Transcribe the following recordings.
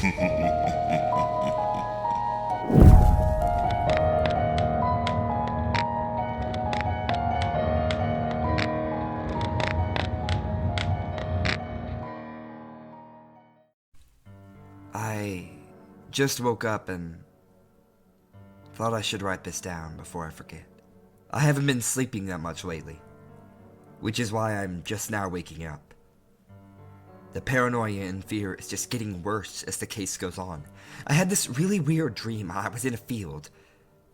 I just woke up and thought I should write this down before I forget. I haven't been sleeping that much lately, which is why I'm just now waking up. The paranoia and fear is just getting worse as the case goes on. I had this really weird dream. I was in a field.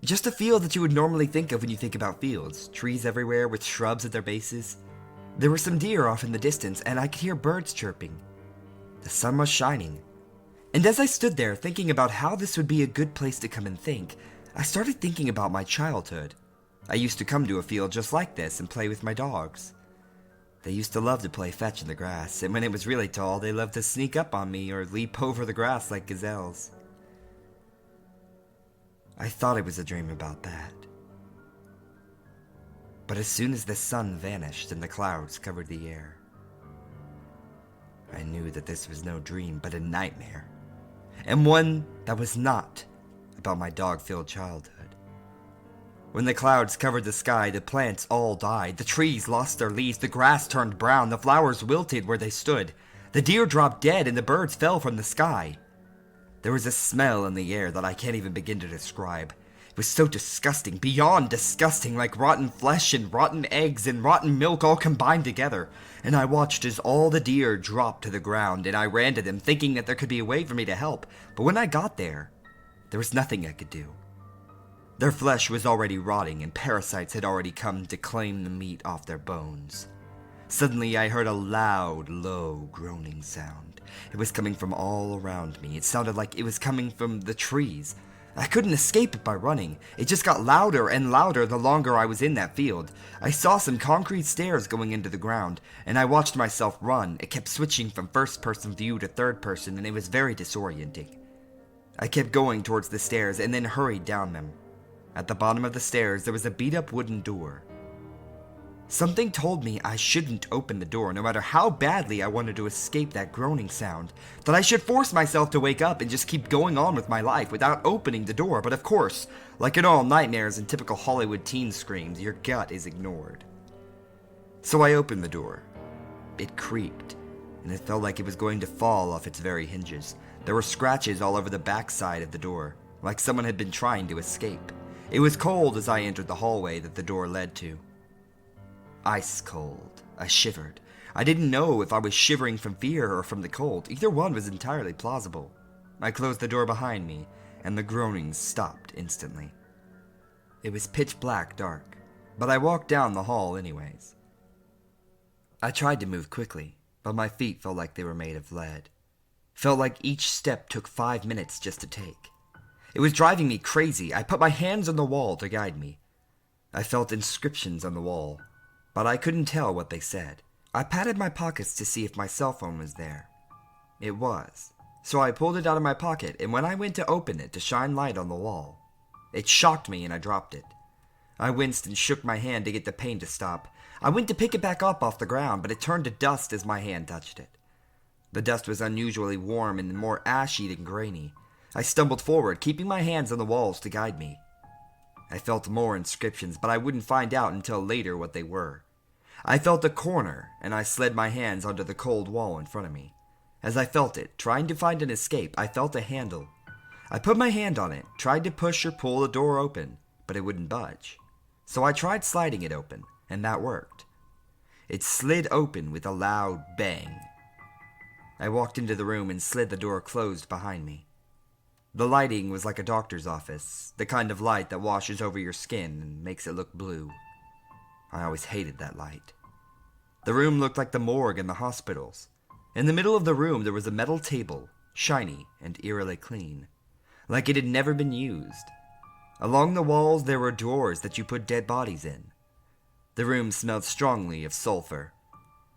Just a field that you would normally think of when you think about fields. Trees everywhere with shrubs at their bases. There were some deer off in the distance, and I could hear birds chirping. The sun was shining. And as I stood there thinking about how this would be a good place to come and think, I started thinking about my childhood. I used to come to a field just like this and play with my dogs. They used to love to play fetch in the grass, and when it was really tall, they loved to sneak up on me or leap over the grass like gazelles. I thought it was a dream about that. But as soon as the sun vanished and the clouds covered the air, I knew that this was no dream but a nightmare, and one that was not about my dog-filled childhood. When the clouds covered the sky, the plants all died, the trees lost their leaves, the grass turned brown, the flowers wilted where they stood, the deer dropped dead, and the birds fell from the sky. There was a smell in the air that I can't even begin to describe. It was so disgusting, beyond disgusting, like rotten flesh and rotten eggs and rotten milk all combined together. And I watched as all the deer dropped to the ground, and I ran to them, thinking that there could be a way for me to help. But when I got there was nothing I could do. Their flesh was already rotting, and parasites had already come to claim the meat off their bones. Suddenly I heard a loud, low, groaning sound. It was coming from all around me. It sounded like it was coming from the trees. I couldn't escape it by running. It just got louder and louder the longer I was in that field. I saw some concrete stairs going into the ground, and I watched myself run. It kept switching from first-person view to third-person, and it was very disorienting. I kept going towards the stairs and then hurried down them. At the bottom of the stairs, there was a beat-up wooden door. Something told me I shouldn't open the door, no matter how badly I wanted to escape that groaning sound, that I should force myself to wake up and just keep going on with my life without opening the door. But of course, like in all nightmares and typical Hollywood teen screams, your gut is ignored. So I opened the door. It creaked, and it felt like it was going to fall off its very hinges. There were scratches all over the backside of the door, like someone had been trying to escape. It was cold as I entered the hallway that the door led to. Ice cold. I shivered. I didn't know if I was shivering from fear or from the cold. Either one was entirely plausible. I closed the door behind me, and the groanings stopped instantly. It was pitch black dark, but I walked down the hall anyways. I tried to move quickly, but my feet felt like they were made of lead. Felt like each step took 5 minutes just to take. It was driving me crazy. I put my hands on the wall to guide me. I felt inscriptions on the wall, but I couldn't tell what they said. I patted my pockets to see if my cell phone was there. It was, so I pulled it out of my pocket, and when I went to open it to shine light on the wall, it shocked me and I dropped it. I winced and shook my hand to get the pain to stop. I went to pick it back up off the ground, but it turned to dust as my hand touched it. The dust was unusually warm and more ashy than grainy. I stumbled forward, keeping my hands on the walls to guide me. I felt more inscriptions, but I wouldn't find out until later what they were. I felt a corner, and I slid my hands onto the cold wall in front of me. As I felt it, trying to find an escape, I felt a handle. I put my hand on it, tried to push or pull the door open, but it wouldn't budge. So I tried sliding it open, and that worked. It slid open with a loud bang. I walked into the room and slid the door closed behind me. The lighting was like a doctor's office, the kind of light that washes over your skin and makes it look blue. I always hated that light. The room looked like the morgue in the hospitals. In the middle of the room there was a metal table, shiny and eerily clean, like it had never been used. Along the walls there were drawers that you put dead bodies in. The room smelled strongly of sulfur.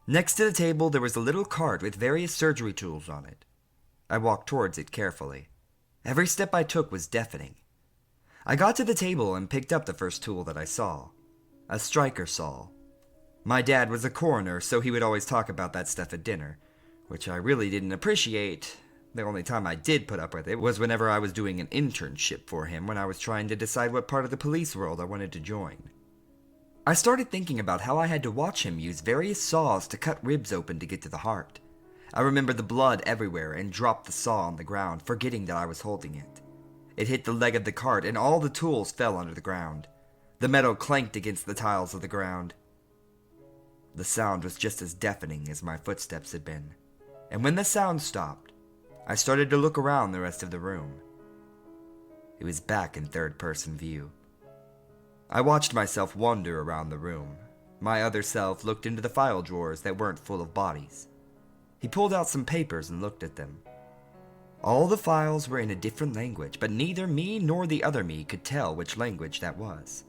Next to the table there was a little cart with various surgery tools on it. I walked towards it carefully. Every step I took was deafening. I got to the table and picked up the first tool that I saw. A striker saw. My dad was a coroner, so he would always talk about that stuff at dinner, which I really didn't appreciate, The only time I did put up with it was whenever I was doing an internship for him when I was trying to decide what part of the police world I wanted to join. I started thinking about how I had to watch him use various saws to cut ribs open to get to the heart. I remembered the blood everywhere and dropped the saw on the ground, forgetting that I was holding it. It hit the leg of the cart and all the tools fell onto the ground. The metal clanked against the tiles of the ground. The sound was just as deafening as my footsteps had been, and when the sound stopped, I started to look around the rest of the room. It was back in third-person view. I watched myself wander around the room. My other self looked into the file drawers that weren't full of bodies. He pulled out some papers and looked at them. All the files were in a different language, but neither me nor the other me could tell which language that was.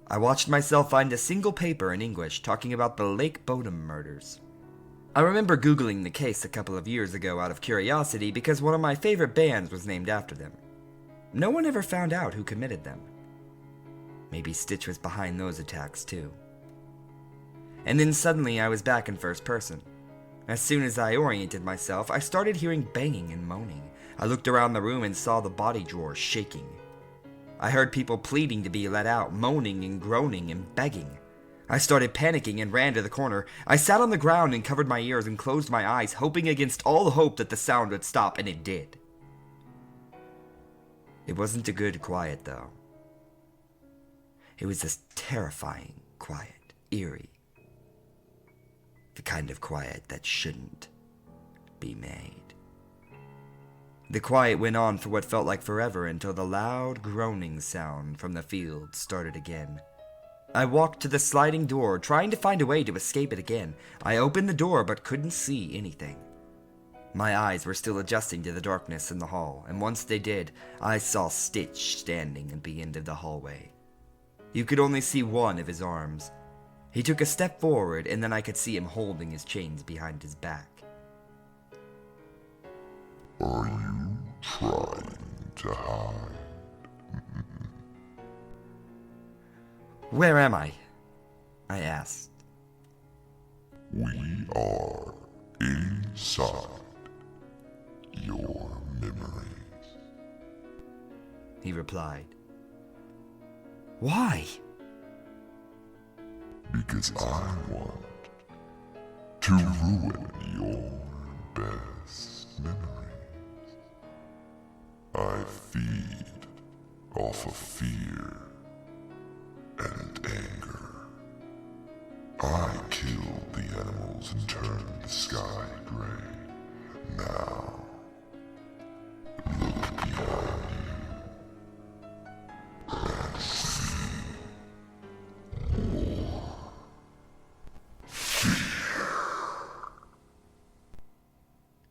I watched myself find a single paper in English talking about the Lake Bodom murders. I remember Googling the case a couple of years ago out of curiosity because one of my favorite bands was named after them. No one ever found out who committed them. Maybe Stitch was behind those attacks too. And then suddenly I was back in first person. As soon as I oriented myself, I started hearing banging and moaning. I looked around the room and saw the body drawers shaking. I heard people pleading to be let out, moaning and groaning and begging. I started panicking and ran to the corner. I sat on the ground and covered my ears and closed my eyes, hoping against all hope that the sound would stop, and it did. It wasn't a good quiet, though. It was this terrifying quiet, eerie. The kind of quiet that shouldn't be made. The quiet went on for what felt like forever until the loud groaning sound from the field started again. I walked to the sliding door, trying to find a way to escape it again. I opened the door but couldn't see anything. My eyes were still adjusting to the darkness in the hall, and once they did, I saw Stitch standing at the end of the hallway. You could only see one of his arms. He took a step forward, and then I could see him holding his chains behind his back. Are you trying to hide? Where am I? I asked. We are inside your memories, He replied. Why? because I want to ruin your best memories. I feed off of fear and anger. I killed the animals and turned the sky gray. Now, look behind you and see more fear.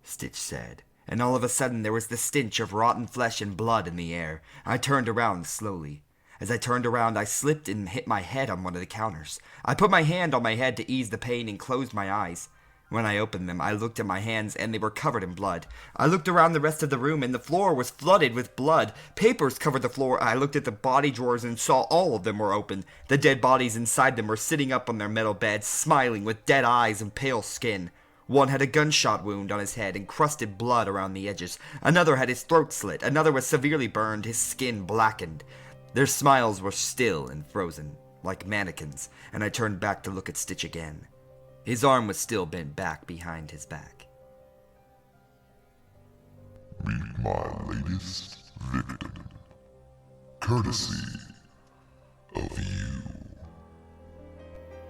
Stitch said, and all of a sudden there was the stench of rotten flesh and blood in the air. I turned around slowly. As I turned around, I slipped and hit my head on one of the counters. I put my hand on my head to ease the pain and closed my eyes. When I opened them, I looked at my hands and they were covered in blood. I looked around the rest of the room and the floor was flooded with blood. Papers covered the floor. I looked at the body drawers and saw all of them were open. The dead bodies inside them were sitting up on their metal beds, smiling with dead eyes and pale skin. One had a gunshot wound on his head and crusted blood around the edges. Another had his throat slit. Another was severely burned, his skin blackened. Their smiles were still and frozen, like mannequins, and I turned back to look at Stitch again. His arm was still bent back behind his back. Meet my latest victim, courtesy of you.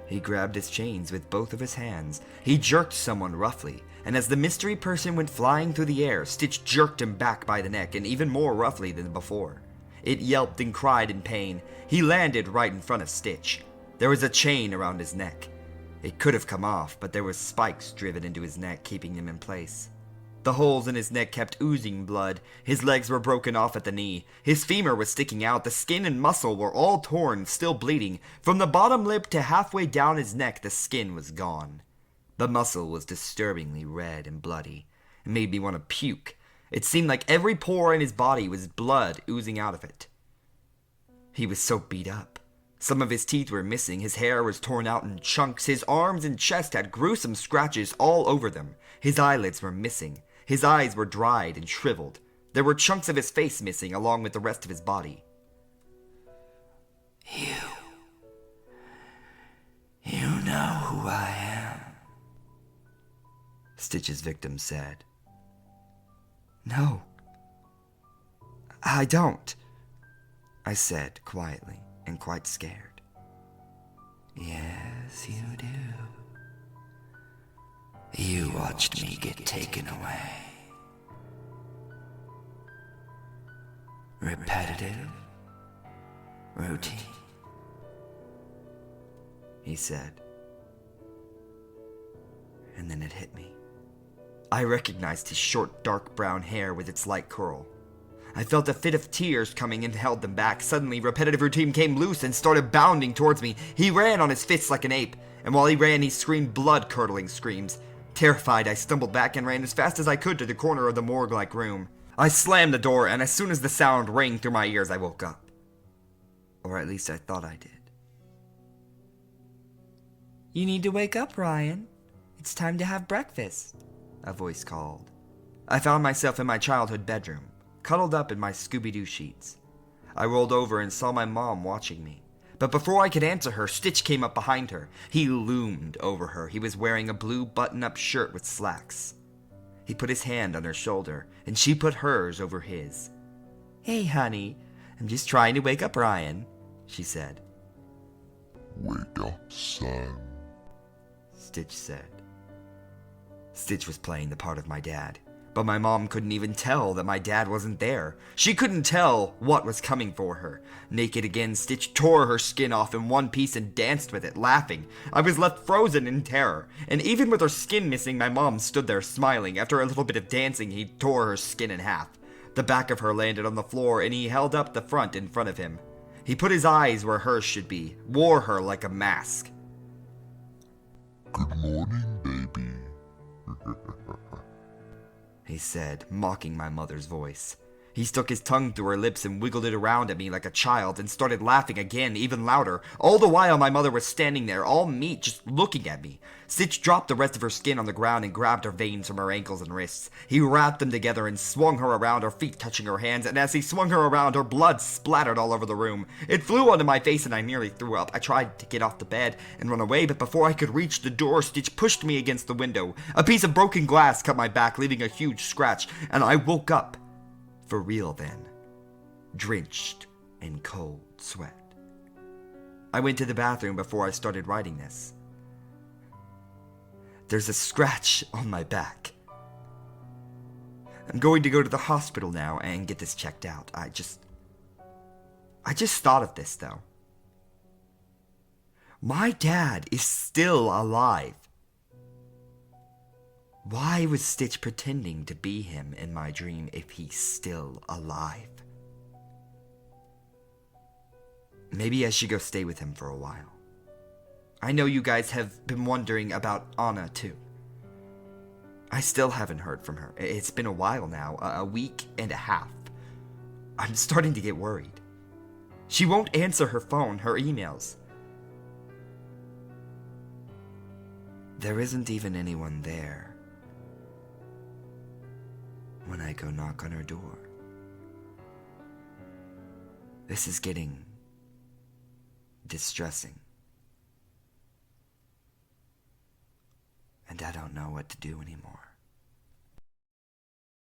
He grabbed his chains with both of his hands. He jerked someone roughly, and as the mystery person went flying through the air, Stitch jerked him back by the neck, and even more roughly than before. It yelped and cried in pain. He landed right in front of Stitch. There was a chain around his neck. It could have come off, but there were spikes driven into his neck, keeping him in place. The holes in his neck kept oozing blood. His legs were broken off at the knee. His femur was sticking out. The skin and muscle were all torn, still bleeding. From the bottom lip to halfway down his neck, the skin was gone. The muscle was disturbingly red and bloody. It made me want to puke. It seemed like every pore in his body was blood oozing out of it. He was so beat up. Some of his teeth were missing, his hair was torn out in chunks, his arms and chest had gruesome scratches all over them. His eyelids were missing. His eyes were dried and shriveled. There were chunks of his face missing along with the rest of his body. You know who I am, Stitch's victim said. No, I don't, I said quietly and quite scared. Yes, you do. You watched me get taken away. Repetitive, routine, he said. And then it hit me. I recognized his short, dark brown hair with its light curl. I felt a fit of tears coming and held them back. Suddenly, repetitive routine came loose and started bounding towards me. He ran on his fists like an ape, and while he ran, he screamed blood-curdling screams. Terrified, I stumbled back and ran as fast as I could to the corner of the morgue-like room. I slammed the door, and as soon as the sound rang through my ears, I woke up. Or at least I thought I did. You need to wake up, Ryan. It's time to have breakfast, a voice called. I found myself in my childhood bedroom, cuddled up in my Scooby-Doo sheets. I rolled over and saw my mom watching me. But before I could answer her, Stitch came up behind her. He loomed over her. He was wearing a blue button-up shirt with slacks. He put his hand on her shoulder, and she put hers over his. Hey, honey, I'm just trying to wake up Ryan, she said. Wake up, son. Stitch said. Stitch was playing the part of my dad, but my mom couldn't even tell that my dad wasn't there. She couldn't tell what was coming for her. Naked again, Stitch tore her skin off in one piece and danced with it, laughing. I was left frozen in terror, and even with her skin missing, my mom stood there smiling. After a little bit of dancing, he tore her skin in half. The back of her landed on the floor, and he held up the front in front of him. He put his eyes where hers should be, wore her like a mask. Good morning, baby. He said, mocking my mother's voice. He stuck his tongue through her lips and wiggled it around at me like a child and started laughing again, even louder. All the while my mother was standing there, all meat, just looking at me. Stitch dropped the rest of her skin on the ground and grabbed her veins from her ankles and wrists. He wrapped them together and swung her around, her feet touching her hands, and as he swung her around, her blood splattered all over the room. It flew onto my face and I nearly threw up. I tried to get off the bed and run away, but before I could reach the door, Stitch pushed me against the window. A piece of broken glass cut my back, leaving a huge scratch, and I woke up. For real then, drenched in cold sweat. I went to the bathroom before I started writing this. There's a scratch on my back. I'm going to go to the hospital now and get this checked out. I just thought of this though. My dad is still alive. Why was Stitch pretending to be him in my dream if he's still alive? Maybe I should go stay with him for a while. I know you guys have been wondering about Anna too. I still haven't heard from her. It's been a while now, a week and a half. I'm starting to get worried. She won't answer her phone, her emails. There isn't even anyone there when I go knock on her door. This is getting distressing. And I don't know what to do anymore.